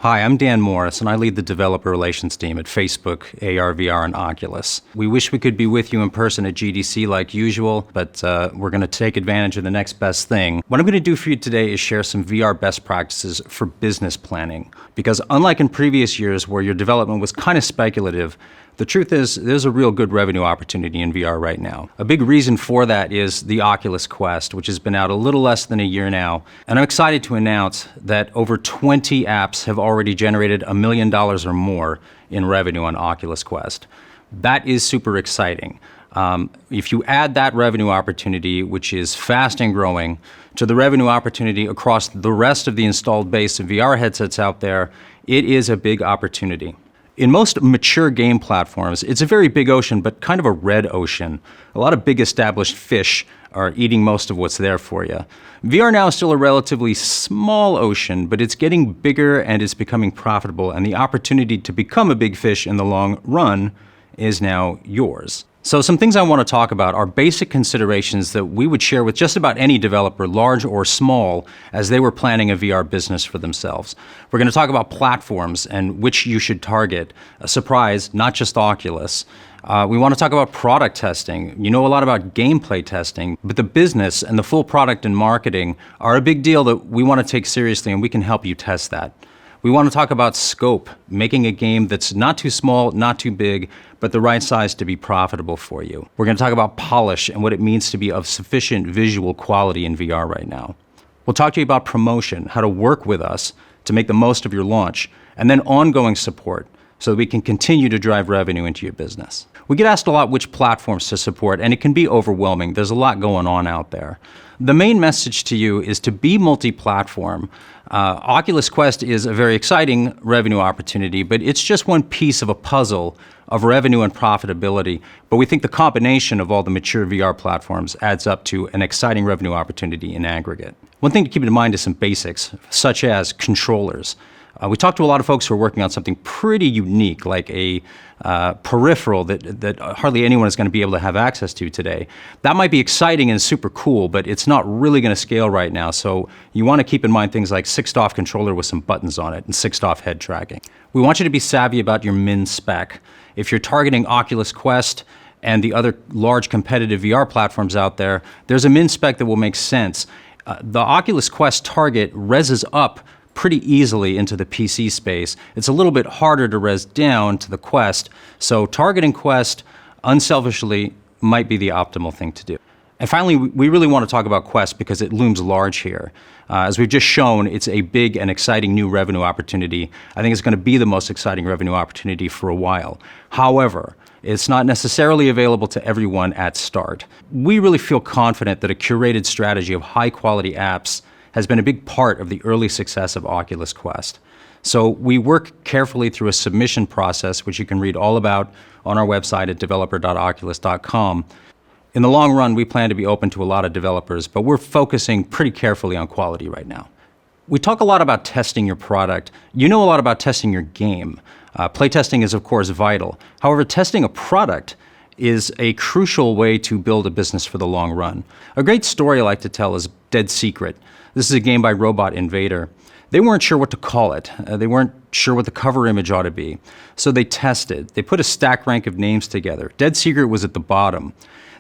Hi, I'm Dan Morris, and I lead the developer relations team at Facebook, AR, VR, and Oculus. We wish we could be with you in person at GDC like usual, but we're going to take advantage of the next best thing. What I'm going to do for you today is share some VR best practices for business planning. Because unlike in previous years where your development was kind of speculative, the truth is there's a real good revenue opportunity in VR right now. A big reason for that is the Oculus Quest, which has been out a little less than a year now. And I'm excited to announce that over 20 apps have already generated $1 million or more in revenue on Oculus Quest. That is super exciting. If you add that revenue opportunity, which is fast and growing, to the revenue opportunity across the rest of the installed base of VR headsets out there, it is a big opportunity. In most mature game platforms, it's a very big ocean, but kind of a red ocean. A lot of big established fish are eating most of what's there for you. VR now is still a relatively small ocean, but it's getting bigger and it's becoming profitable, and the opportunity to become a big fish in the long run is now yours. So some things I want to talk about are basic considerations that we would share with just about any developer, large or small, as they were planning a VR business for themselves. We're going to talk about platforms and which you should target. A surprise, not just Oculus. We want to talk about product testing. You know a lot about gameplay testing, but the business and the full product and marketing are a big deal that we want to take seriously, and we can help you test that. We want to talk about scope, making a game that's not too small, not too big, but the right size to be profitable for you. We're going to talk about polish and what it means to be of sufficient visual quality in VR right now. We'll talk to you about promotion, how to work with us to make the most of your launch, and then ongoing support so that we can continue to drive revenue into your business. We get asked a lot which platforms to support, and it can be overwhelming. There's a lot going on out there. The main message to you is to be multi-platform. Oculus Quest is a very exciting revenue opportunity, but it's just one piece of a puzzle of revenue and profitability. But we think the combination of all the mature VR platforms adds up to an exciting revenue opportunity in aggregate. One thing to keep in mind is some basics, such as controllers. We talked to a lot of folks who are working on something pretty unique, like a peripheral that hardly anyone is going to be able to have access to today. That might be exciting and super cool, but it's not really going to scale right now. So you want to keep in mind things like 6DoF controller with some buttons on it and 6DoF head tracking. We want you to be savvy about your min spec. If you're targeting Oculus Quest and the other large competitive VR platforms out there, there's a min spec that will make sense. The Oculus Quest target reses up pretty easily into the PC space. It's a little bit harder to res down to the Quest, so targeting Quest unselfishly might be the optimal thing to do. And finally, we really want to talk about Quest because it looms large here. As we've just shown, it's a big and exciting new revenue opportunity. I think it's going to be the most exciting revenue opportunity for a while. However, it's not necessarily available to everyone at start. We really feel confident that a curated strategy of high-quality apps has been a big part of the early success of Oculus Quest. So we work carefully through a submission process, which you can read all about on our website at developer.oculus.com. In the long run, we plan to be open to a lot of developers, but we're focusing pretty carefully on quality right now. We talk a lot about testing your product. You know a lot about testing your game. Playtesting is, of course, vital. However, testing a product is a crucial way to build a business for the long run. A great story I like to tell is Dead Secret. This is a game by Robot Invader. They weren't sure what to call it. They weren't sure what the cover image ought to be. So they tested. They put a stack rank of names together. Dead Secret was at the bottom.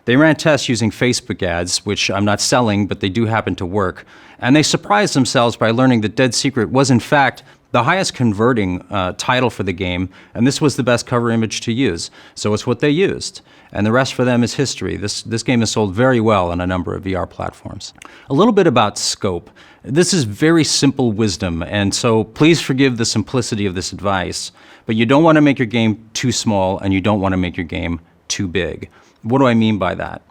They ran tests using Facebook ads, which I'm not selling, but they do happen to work. And they surprised themselves by learning that Dead Secret was, in fact, the highest converting title for the game, and this was the best cover image to use. So it's what they used. And the rest for them is history. This game has sold very well on a number of VR platforms. A little bit about scope. This is very simple wisdom, and so please forgive the simplicity of this advice, but you don't want to make your game too small, and you don't want to make your game too big. What do I mean by that?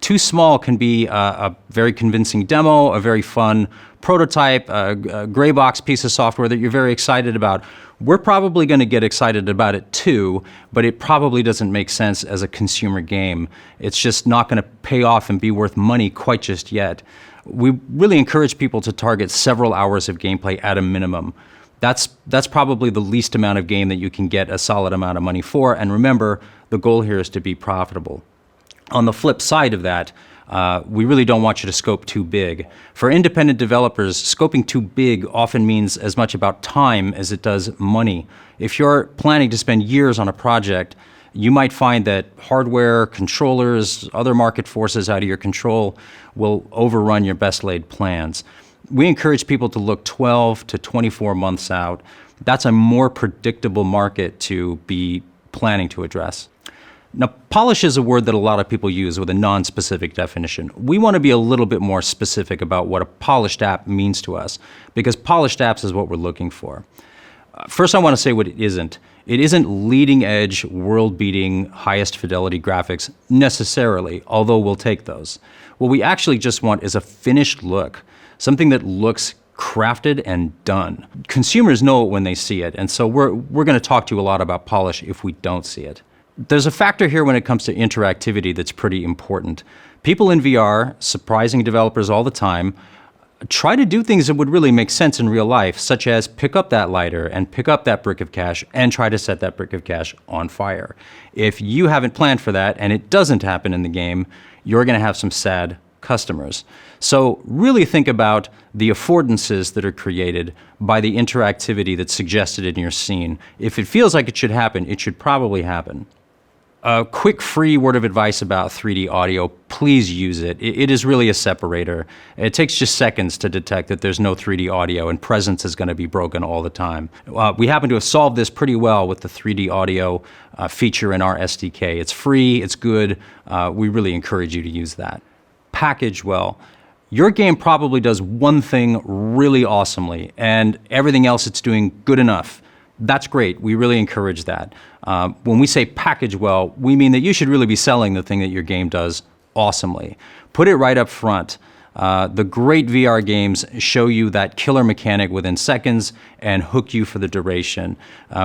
Too small can be a very convincing demo, a very fun prototype, a gray box piece of software that you're very excited about. We're probably going to get excited about it too, but it probably doesn't make sense as a consumer game. It's just not going to pay off and be worth money quite just yet. We really encourage people to target several hours of gameplay at a minimum. That's probably the least amount of game that you can get a solid amount of money for, and remember, the goal here is to be profitable. On the flip side of that, We really don't want you to scope too big. For independent developers, scoping too big often means as much about time as it does money. If you're planning to spend years on a project, you might find that hardware, controllers, other market forces out of your control will overrun your best laid plans. We encourage people to look 12 to 24 months out. That's a more predictable market to be planning to address. Now, polish is a word that a lot of people use with a non-specific definition. We want to be a little bit more specific about what a polished app means to us, because polished apps is what we're looking for. First, I want to say what it isn't. It isn't leading-edge, world-beating, highest fidelity graphics necessarily, although we'll take those. What we actually just want is a finished look, something that looks crafted and done. Consumers know it when they see it, and so we're going to talk to you a lot about polish if we don't see it. There's a factor here when it comes to interactivity that's pretty important. People in VR, surprising developers all the time, try to do things that would really make sense in real life, such as pick up that lighter and pick up that brick of cash and try to set that brick of cash on fire. If you haven't planned for that and it doesn't happen in the game, you're going to have some sad customers. So really think about the affordances that are created by the interactivity that's suggested in your scene. If it feels like it should happen, it should probably happen. A quick free word of advice about 3D audio, please use it. It is really a separator. It takes just seconds to detect that there's no 3D audio and presence is going to be broken all the time. We happen to have solved this pretty well with the 3D audio feature in our SDK. It's free, it's good. We really encourage you to use that. Package well. Your game probably does one thing really awesomely and everything else it's doing good enough. That's great. We really encourage that. When we say package well, we mean that you should really be selling the thing that your game does awesomely. Put it right up front. The great VR games show you that killer mechanic within seconds and hook you for the duration.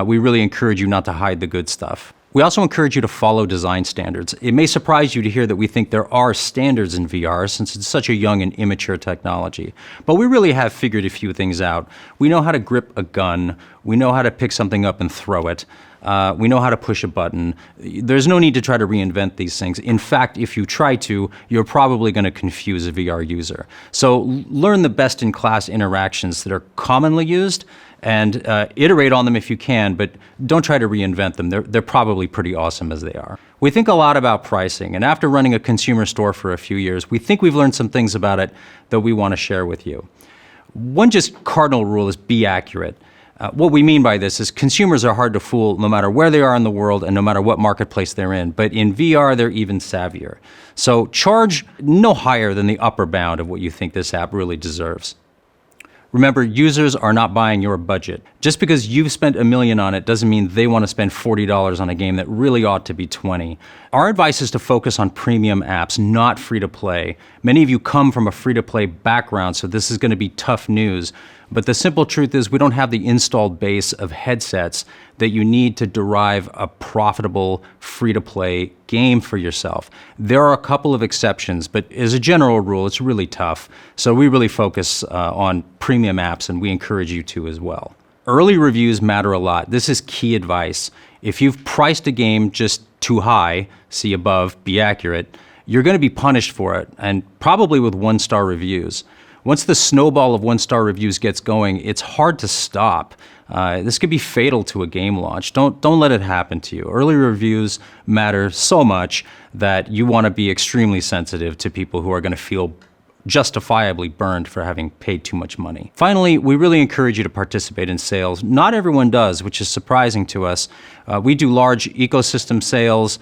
We really encourage you not to hide the good stuff. We also encourage you to follow design standards. It may surprise you to hear that we think there are standards in VR since it's such a young and immature technology. But we really have figured a few things out. We know how to grip a gun. We know how to pick something up and throw it. We know how to push a button. There's no need to try to reinvent these things. In fact, if you try to, you're probably going to confuse a VR user. So learn the best-in-class interactions that are commonly used and iterate on them if you can, but don't try to reinvent them. They're probably pretty awesome as they are. We think a lot about pricing, and after running a consumer store for a few years, we think we've learned some things about it that we want to share with you. One just cardinal rule is be accurate. What we mean by this is consumers are hard to fool no matter where they are in the world and no matter what marketplace they're in, but in VR they're even savvier. So charge no higher than the upper bound of what you think this app really deserves. Remember, users are not buying your budget. Just because you've spent $1 million on it doesn't mean they want to spend $40 on a game that really ought to be $20. Our advice is to focus on premium apps, not free-to-play. Many of you come from a free-to-play background, so this is going to be tough news. But the simple truth is we don't have the installed base of headsets that you need to derive a profitable free-to-play game for yourself. There are a couple of exceptions, but as a general rule, it's really tough. So we really focus on premium apps, and we encourage you to as well. Early reviews matter a lot. This is key advice. If you've priced a game just too high, see above, be accurate, you're going to be punished for it, and probably with one-star reviews. Once the snowball of one-star reviews gets going, it's hard to stop. This could be fatal to a game launch. Don't let it happen to you. Early reviews matter so much that you want to be extremely sensitive to people who are going to feel justifiably burned for having paid too much money. Finally, we really encourage you to participate in sales. Not everyone does, which is surprising to us. We do large ecosystem sales.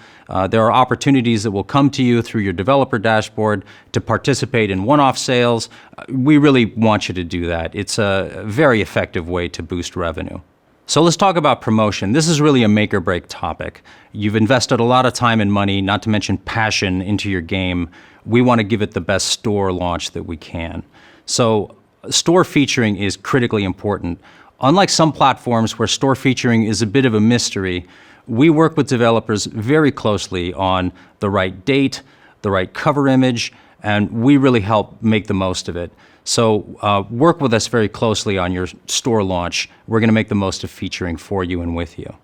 There are opportunities that will come to you through your developer dashboard to participate in one-off sales. We really want you to do that. It's a very effective way to boost revenue. So let's talk about promotion. This is really a make or break topic. You've invested a lot of time and money, not to mention passion, into your game. We want to give it the best store launch that we can. So store featuring is critically important. Unlike some platforms where store featuring is a bit of a mystery, we work with developers very closely on the right date, the right cover image, and we really help make the most of it. So work with us very closely on your store launch. We're going to make the most of featuring for you and with you.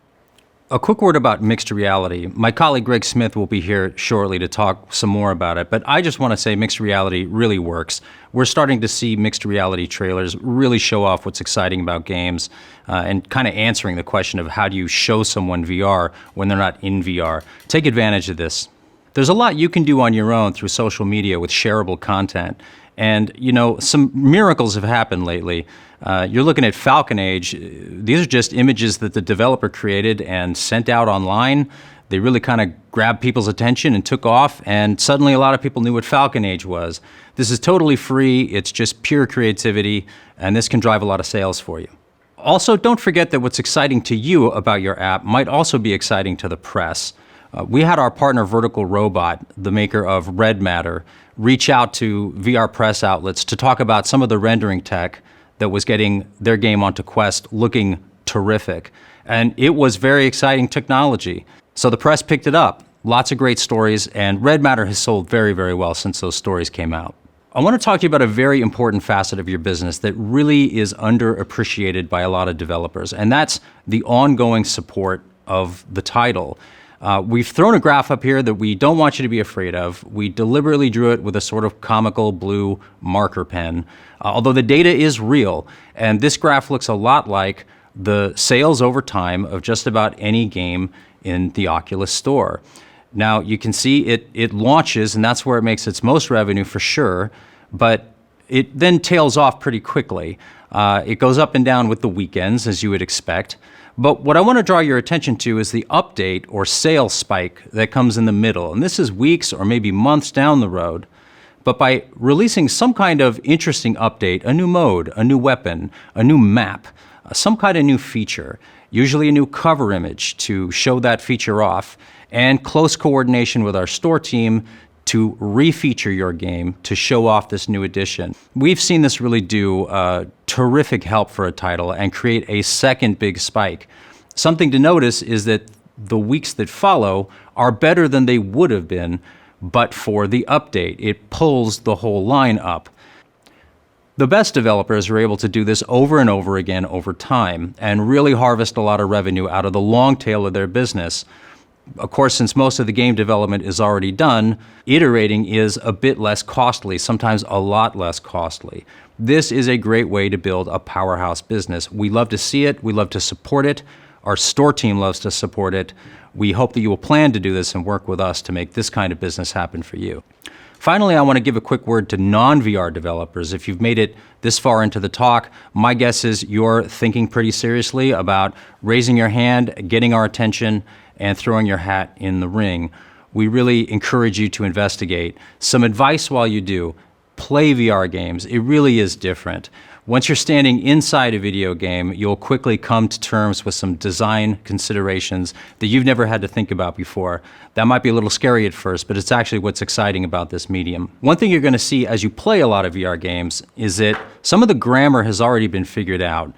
A quick word about mixed reality. My colleague Greg Smith will be here shortly to talk some more about it, but I just want to say mixed reality really works. We're starting to see mixed reality trailers really show off what's exciting about games and kind of answering the question of how do you show someone VR when they're not in VR. Take advantage of this. There's a lot you can do on your own through social media with shareable content. And, you know, some miracles have happened lately. You're looking at Falcon Age. These are just images that the developer created and sent out online. They really kind of grabbed people's attention and took off, and suddenly a lot of people knew what Falcon Age was. This is totally free. It's just pure creativity, and this can drive a lot of sales for you. Also, don't forget that what's exciting to you about your app might also be exciting to the press. We had our partner Vertical Robot, the maker of Red Matter, reach out to VR press outlets to talk about some of the rendering tech that was getting their game onto Quest looking terrific. And it was very exciting technology. So the press picked it up. Lots of great stories, and Red Matter has sold very, very well since those stories came out. I want to talk to you about a very important facet of your business that really is underappreciated by a lot of developers, and that's the ongoing support of the title. We've thrown a graph up here that we don't want you to be afraid of. We deliberately drew it with a sort of comical blue marker pen, although the data is real. And this graph looks a lot like the sales over time of just about any game in the Oculus store. Now, you can see it launches, and that's where it makes its most revenue for sure, but it then tails off pretty quickly. It goes up and down with the weekends, as you would expect. But what I want to draw your attention to is the update or sales spike that comes in the middle. And this is weeks or maybe months down the road. But by releasing some kind of interesting update, a new mode, a new weapon, a new map, some kind of new feature, usually a new cover image to show that feature off, and close coordination with our store team to refeature your game to show off this new edition. We've seen this really do terrific help for a title and create a second big spike. Something to notice is that the weeks that follow are better than they would have been but for the update. It pulls the whole line up. The best developers are able to do this over and over again over time and really harvest a lot of revenue out of the long tail of their business. Of course, since most of the game development is already done, iterating is a bit less costly, sometimes a lot less costly. This is a great way to build a powerhouse business. We love to see it. We love to support it. Our store team loves to support it. We hope that you will plan to do this and work with us to make this kind of business happen for you. Finally, I want to give a quick word to non-VR developers. If you've made it this far into the talk, my guess is you're thinking pretty seriously about raising your hand, getting our attention, and throwing your hat in the ring. We really encourage you to investigate. Some advice while you do: play VR games. It really is different. Once you're standing inside a video game, you'll quickly come to terms with some design considerations that you've never had to think about before. That might be a little scary at first, but it's actually what's exciting about this medium. One thing you're going to see as you play a lot of VR games is that some of the grammar has already been figured out.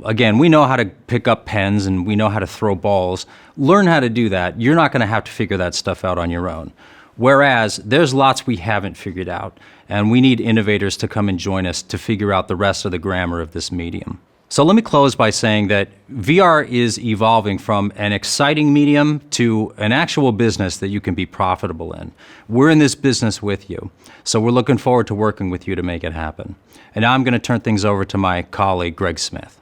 Again, we know how to pick up pens and we know how to throw balls. Learn how to do that. You're not going to have to figure that stuff out on your own. Whereas there's lots we haven't figured out, and we need innovators to come and join us to figure out the rest of the grammar of this medium. So let me close by saying that VR is evolving from an exciting medium to an actual business that you can be profitable in. We're in this business with you, so we're looking forward to working with you to make it happen. And now I'm going to turn things over to my colleague, Greg Smith.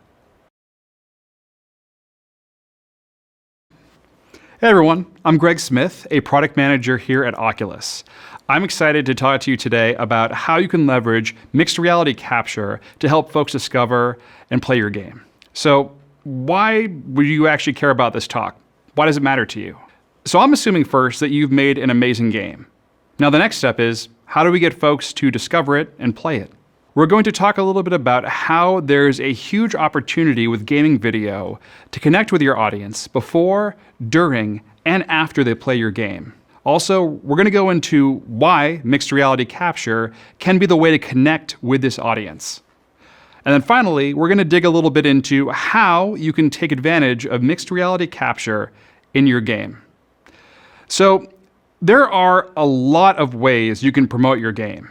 Hey everyone, I'm Greg Smith, a product manager here at Oculus. I'm excited to talk to you today about how you can leverage mixed reality capture to help folks discover and play your game. So why would you actually care about this talk? Why does it matter to you? So I'm assuming first that you've made an amazing game. Now the next step is, how do we get folks to discover it and play it? We're going to talk a little bit about how there's a huge opportunity with gaming video to connect with your audience before, during, and after they play your game. Also, we're going to go into why mixed reality capture can be the way to connect with this audience. And then finally, we're going to dig a little bit into how you can take advantage of mixed reality capture in your game. So there are a lot of ways you can promote your game.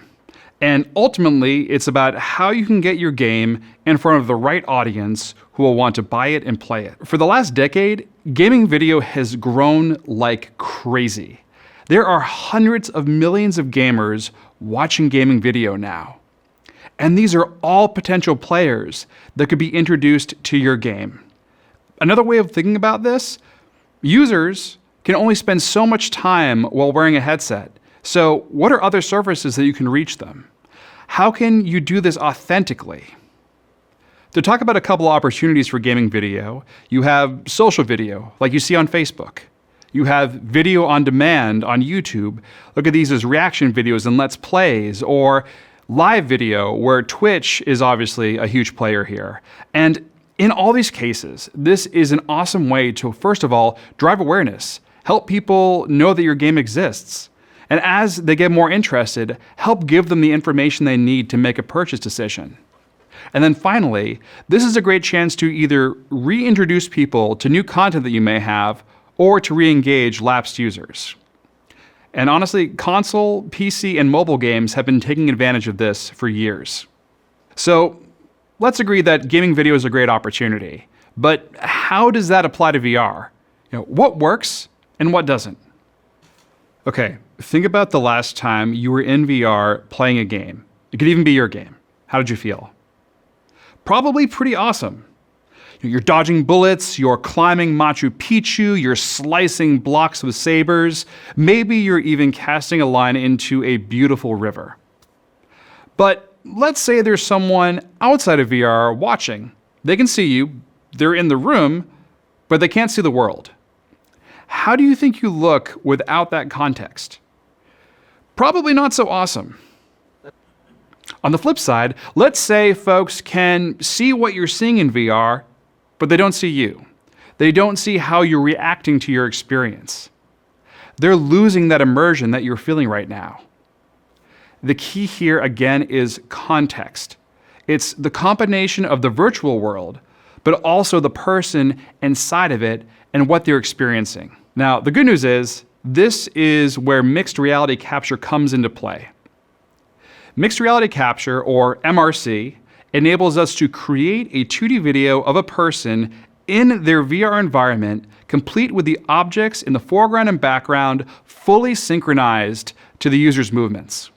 And ultimately, it's about how you can get your game in front of the right audience who will want to buy it and play it. For the last decade, gaming video has grown like crazy. There are hundreds of millions of gamers watching gaming video now. And these are all potential players that could be introduced to your game. Another way of thinking about this, users can only spend so much time while wearing a headset. So what are other surfaces that you can reach them? How can you do this authentically? To talk about a couple of opportunities for gaming video, you have social video, like you see on Facebook. You have video on demand on YouTube. Look at these as reaction videos and Let's Plays, or live video, where Twitch is obviously a huge player here. And in all these cases, this is an awesome way to, first of all, drive awareness, help people know that your game exists. And as they get more interested, help give them the information they need to make a purchase decision. And then finally, this is a great chance to either reintroduce people to new content that you may have, or to re-engage lapsed users. And honestly, console, PC, and mobile games have been taking advantage of this for years. So let's agree that gaming video is a great opportunity. But how does that apply to VR? What works and what doesn't? Okay, think about the last time you were in VR playing a game. It could even be your game. How did you feel? Probably pretty awesome. You're dodging bullets, you're climbing Machu Picchu, you're slicing blocks with sabers. Maybe you're even casting a line into a beautiful river. But let's say there's someone outside of VR watching. They can see you, they're in the room, but they can't see the world. How do you think you look without that context? Probably not so awesome. On the flip side, let's say folks can see what you're seeing in VR, but they don't see you. They don't see how you're reacting to your experience. They're losing that immersion that you're feeling right now. The key here, again, is context. It's the combination of the virtual world, but also the person inside of it and what they're experiencing. Now, the good news is, this is where mixed reality capture comes into play. Mixed reality capture, or MRC, enables us to create a 2D video of a person in their VR environment, complete with the objects in the foreground and background fully synchronized to the user's movements.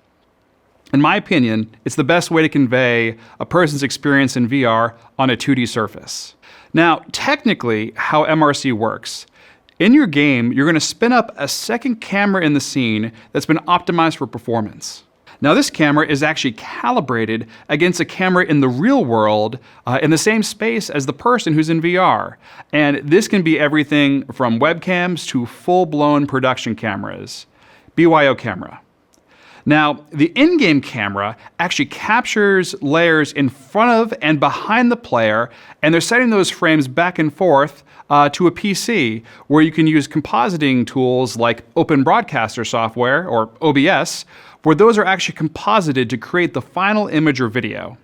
In my opinion, it's the best way to convey a person's experience in VR on a 2D surface. Now, technically, how MRC works. In your game, you're going to spin up a second camera in the scene that's been optimized for performance. Now, this camera is actually calibrated against a camera in the real world in the same space as the person who's in VR. And this can be everything from webcams to full-blown production cameras. BYO camera. Now, the in-game camera actually captures layers in front of and behind the player, and they're setting those frames back and forth to a PC, where you can use compositing tools like Open Broadcaster software, or OBS, where those are actually composited to create the final image or video.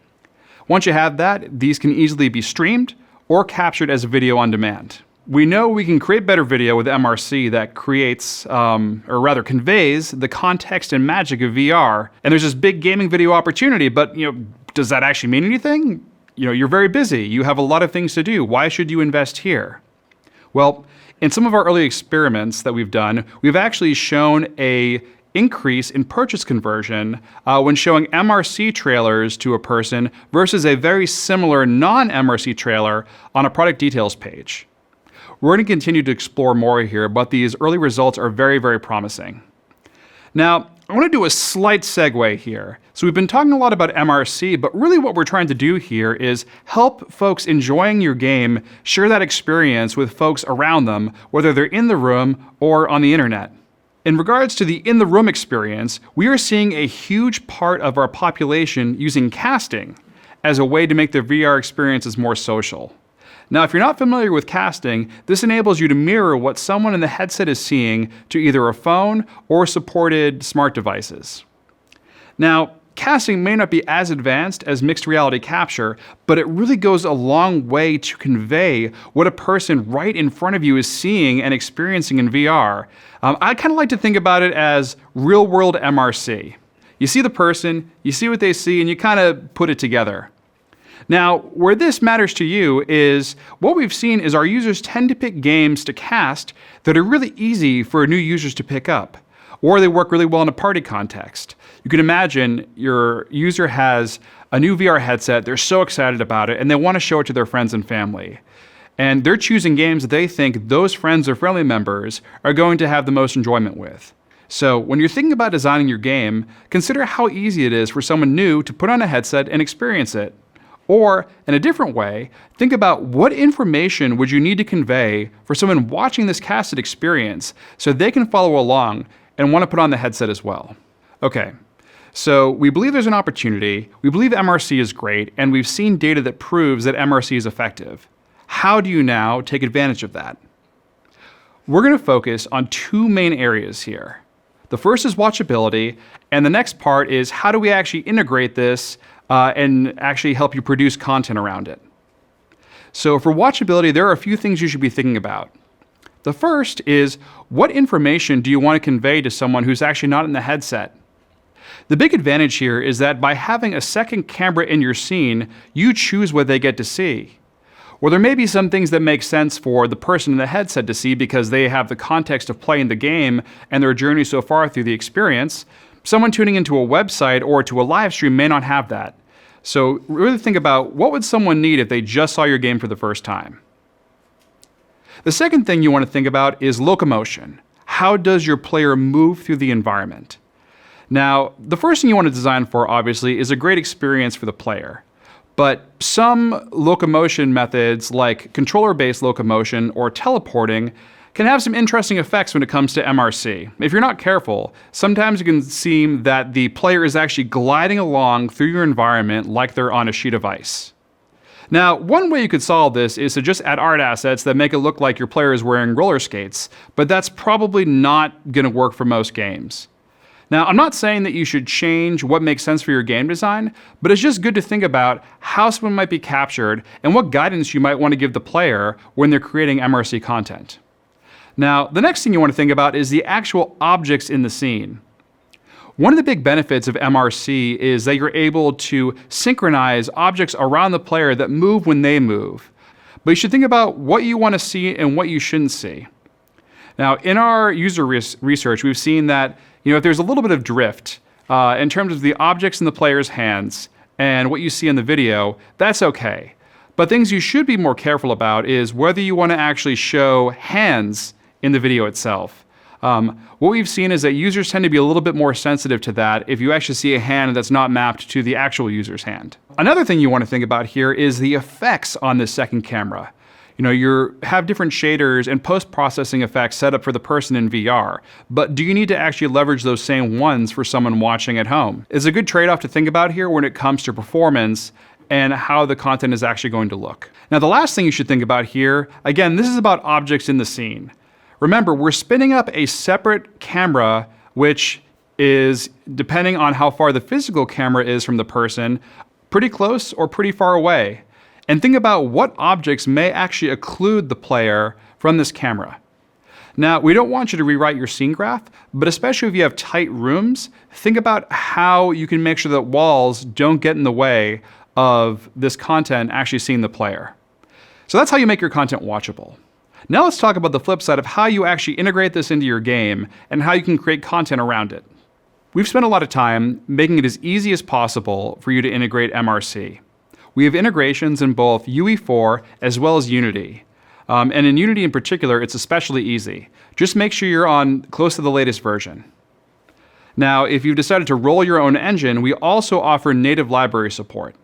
Once you have that, these can easily be streamed or captured as a video on demand. We know we can create better video with MRC that creates, or rather conveys, the context and magic of VR. And there's this big gaming video opportunity, but does that actually mean anything? You're very busy. You have a lot of things to do. Why should you invest here? Well, in some of our early experiments that we've done, we've actually shown an increase in purchase conversion when showing MRC trailers to a person versus a very similar non-MRC trailer on a product details page. We're going to continue to explore more here, but these early results are very, very promising. Now, I want to do a slight segue here. So we've been talking a lot about MRC, but really what we're trying to do here is help folks enjoying your game share that experience with folks around them, whether they're in the room or on the internet. In regards to the in-the-room experience, we are seeing a huge part of our population using casting as a way to make their VR experiences more social. Now, if you're not familiar with casting, this enables you to mirror what someone in the headset is seeing to either a phone or supported smart devices. Now, casting may not be as advanced as mixed reality capture, but it really goes a long way to convey what a person right in front of you is seeing and experiencing in VR. I kind of like to think about it as real-world MRC. You see the person, you see what they see, and you kind of put it together. Now, where this matters to you is what we've seen is our users tend to pick games to cast that are really easy for new users to pick up, or they work really well in a party context. You can imagine your user has a new VR headset, they're so excited about it, and they want to show it to their friends and family. And they're choosing games that they think those friends or family members are going to have the most enjoyment with. So when you're thinking about designing your game, consider how easy it is for someone new to put on a headset and experience it. Or, in a different way, think about what information would you need to convey for someone watching this casted experience so they can follow along and want to put on the headset as well. Okay, so we believe there's an opportunity, we believe MRC is great, and we've seen data that proves that MRC is effective. How do you now take advantage of that? We're going to focus on two main areas here. The first is watchability, and the next part is how do we actually integrate this and actually help you produce content around it. So for watchability, there are a few things you should be thinking about. The first is, what information do you want to convey to someone who's actually not in the headset? The big advantage here is that by having a second camera in your scene, you choose what they get to see. Or there may be some things that make sense for the person in the headset to see because they have the context of playing the game and their journey so far through the experience. Someone tuning into a website or to a live stream may not have that. So really think about what would someone need if they just saw your game for the first time. The second thing you want to think about is locomotion. How does your player move through the environment? Now, the first thing you want to design for, obviously, is a great experience for the player. But some locomotion methods, like controller-based locomotion or teleporting, can have some interesting effects when it comes to MRC. If you're not careful, sometimes it can seem that the player is actually gliding along through your environment like they're on a sheet of ice. Now, one way you could solve this is to just add art assets that make it look like your player is wearing roller skates, but that's probably not going to work for most games. Now, I'm not saying that you should change what makes sense for your game design, but it's just good to think about how someone might be captured and what guidance you might want to give the player when they're creating MRC content. Now, the next thing you want to think about is the actual objects in the scene. One of the big benefits of MRC is that you're able to synchronize objects around the player that move when they move. But you should think about what you want to see and what you shouldn't see. Now, in our user research, we've seen that if there's a little bit of drift in terms of the objects in the player's hands and what you see in the video, that's okay. But things you should be more careful about is whether you want to actually show hands in the video itself. What we've seen is that users tend to be a little bit more sensitive to that if you actually see a hand that's not mapped to the actual user's hand. Another thing you want to think about here is the effects on this second camera. You have different shaders and post-processing effects set up for the person in VR, but do you need to actually leverage those same ones for someone watching at home? It's a good trade-off to think about here when it comes to performance and how the content is actually going to look. Now, the last thing you should think about here, again, this is about objects in the scene. Remember, we're spinning up a separate camera, which is, depending on how far the physical camera is from the person, pretty close or pretty far away. And think about what objects may actually occlude the player from this camera. Now, we don't want you to rewrite your scene graph, but especially if you have tight rooms, think about how you can make sure that walls don't get in the way of this content actually seeing the player. So that's how you make your content watchable. Now let's talk about the flip side of how you actually integrate this into your game and how you can create content around it. We've spent a lot of time making it as easy as possible for you to integrate MRC. We have integrations in both UE4 as well as Unity. And in Unity in particular, it's especially easy. Just make sure you're on close to the latest version. Now, if you've decided to roll your own engine, we also offer native library support.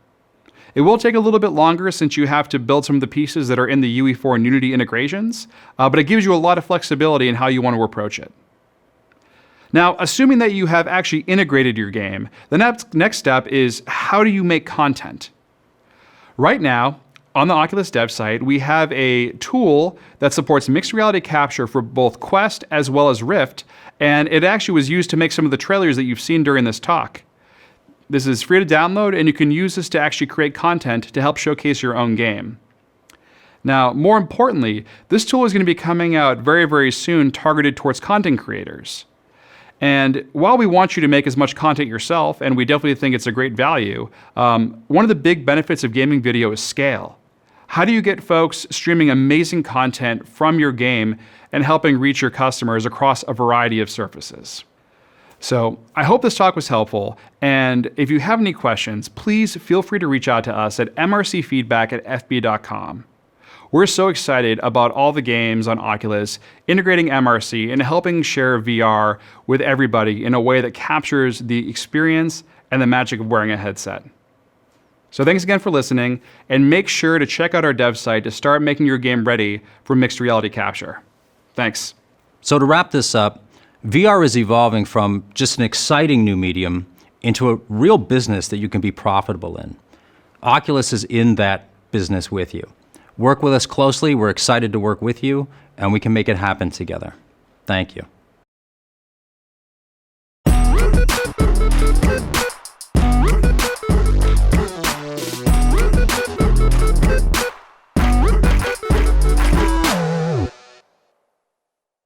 It will take a little bit longer since you have to build some of the pieces that are in the UE4 and Unity integrations, but it gives you a lot of flexibility in how you want to approach it. Now, assuming that you have actually integrated your game, the next step is how do you make content? Right now, on the Oculus dev site, we have a tool that supports mixed reality capture for both Quest as well as Rift, and it actually was used to make some of the trailers that you've seen during this talk. This is free to download, and you can use this to actually create content to help showcase your own game. Now, more importantly, this tool is going to be coming out very, very soon, targeted towards content creators. And while we want you to make as much content yourself, and we definitely think it's a great value, one of the big benefits of gaming video is scale. How do you get folks streaming amazing content from your game and helping reach your customers across a variety of surfaces? So I hope this talk was helpful, and if you have any questions, please feel free to reach out to us at mrcfeedback@fb.com. We're so excited about all the games on Oculus integrating MRC and helping share VR with everybody in a way that captures the experience and the magic of wearing a headset. So thanks again for listening, and make sure to check out our dev site to start making your game ready for mixed reality capture. Thanks. So to wrap this up, VR is evolving from just an exciting new medium into a real business that you can be profitable in. Oculus is in that business with you. Work with us closely. We're excited to work with you, and we can make it happen together. Thank you.